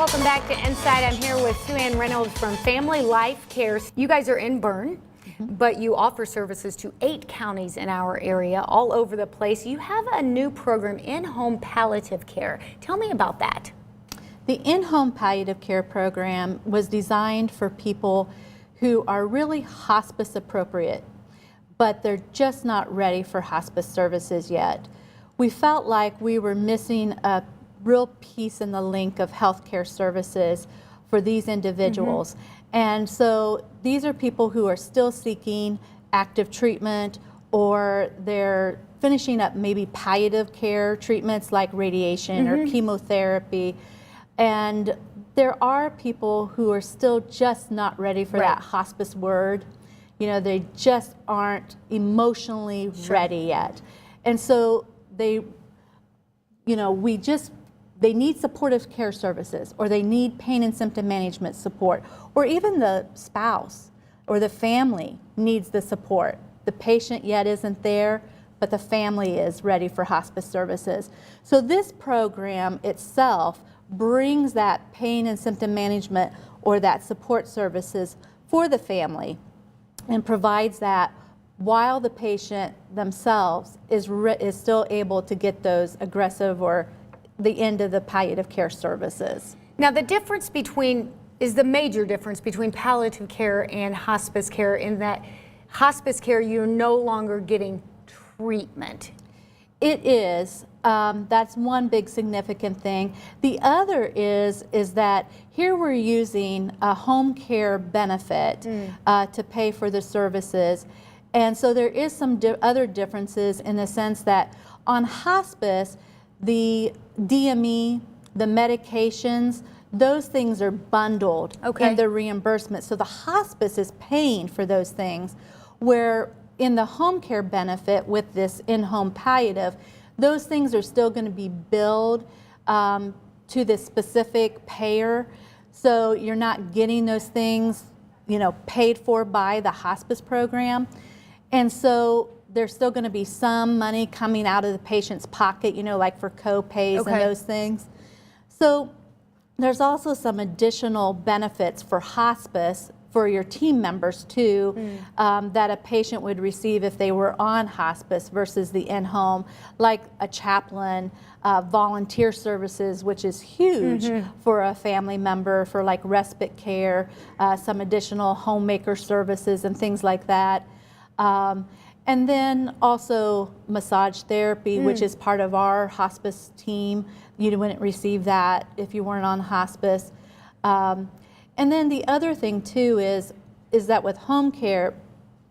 Welcome back to Inside. I'm here with SueAnn Reynolds from Family LifeCare. You guys are in Bern, but you offer services to 8 counties in our area, all over the place. You have a new program, in-home palliative care. Tell me about that. The in-home palliative care program was designed for people who are really hospice appropriate, but they're just not ready for hospice services yet. We felt like we were missing a real piece in the link of healthcare services for these individuals. And so these are people who are still seeking active treatment, or they're finishing up maybe palliative care treatments like radiation or chemotherapy. And there are people who are still just not ready for that hospice word. You know, they just aren't emotionally ready yet. And so they, you know, they need supportive care services, or they need pain and symptom management support, or even the spouse or the family needs the support. The patient yet isn't there, but the family is ready for hospice services. So this program itself brings that pain and symptom management or that support services for the family and provides that while the patient themselves is still able to get those aggressive or the end of the palliative care services. Now, the difference is the major difference between palliative care and hospice care, in that hospice care, you're no longer getting treatment. It is. That's one big significant thing. The other is that here we're using a home care benefit to pay for the services. And so there is some other differences in the sense that on hospice, the DME, the medications, those things are bundled in the reimbursement. So the hospice is paying for those things, where in the home care benefit with this in-home palliative, those things are still going to be billed to the specific payer. So you're not getting those things, you know, paid for by the hospice program. And so there's still going to be some money coming out of the patient's pocket, you know, like for co-pays and those things. So there's also some additional benefits for hospice for your team members too, that a patient would receive if they were on hospice versus the in-home, like a chaplain, volunteer services, which is huge for a family member, for like respite care, some additional homemaker services and things like that. And then also massage therapy, which is part of our hospice team. You wouldn't receive that if you weren't on hospice. And then the other thing too is that with home care,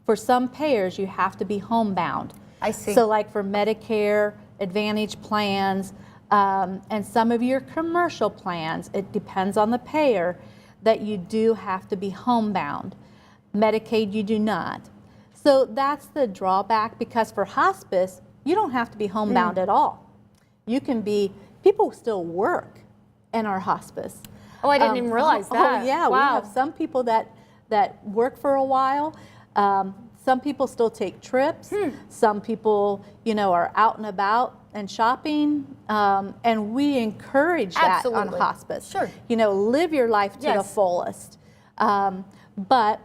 for some payers, you have to be homebound. I see. So like for Medicare Advantage plans, and some of your commercial plans, it depends on the payer, that you do have to be homebound. Medicaid, you do not. So that's the drawback, because for hospice, you don't have to be homebound at all. You can be, people still work in our hospice. Oh, I didn't even realize that. Oh, yeah. We have some people that work for a while. Some people still take trips. Some people, you know, are out and about and shopping. And we encourage that on hospice. Sure. You know, live your life to the fullest. But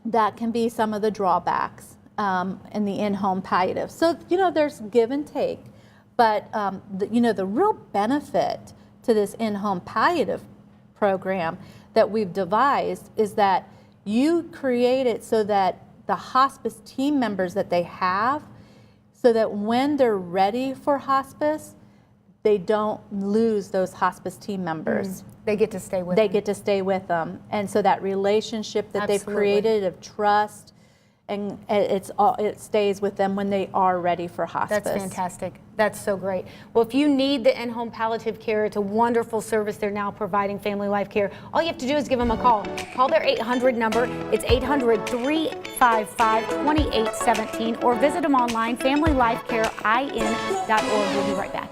that can be some of the drawbacks in the in-home palliative. So, you know, there's give and take. But, you know, the real benefit to this in-home palliative program that we've devised is that you create it so that the hospice team members that they have, so that when they're ready for hospice, they don't lose those hospice team members. They get to stay with them. They get to stay with them. And so that relationship that they've created of trust, and it stays with them when they are ready for hospice. That's fantastic. That's so great. Well, if you need the in-home palliative care, it's a wonderful service they're now providing, Family Life Care. All you have to do is give them a call. Call their 800 number. It's 800-355-2817, or visit them online, familylifecarein.org. We'll be right back.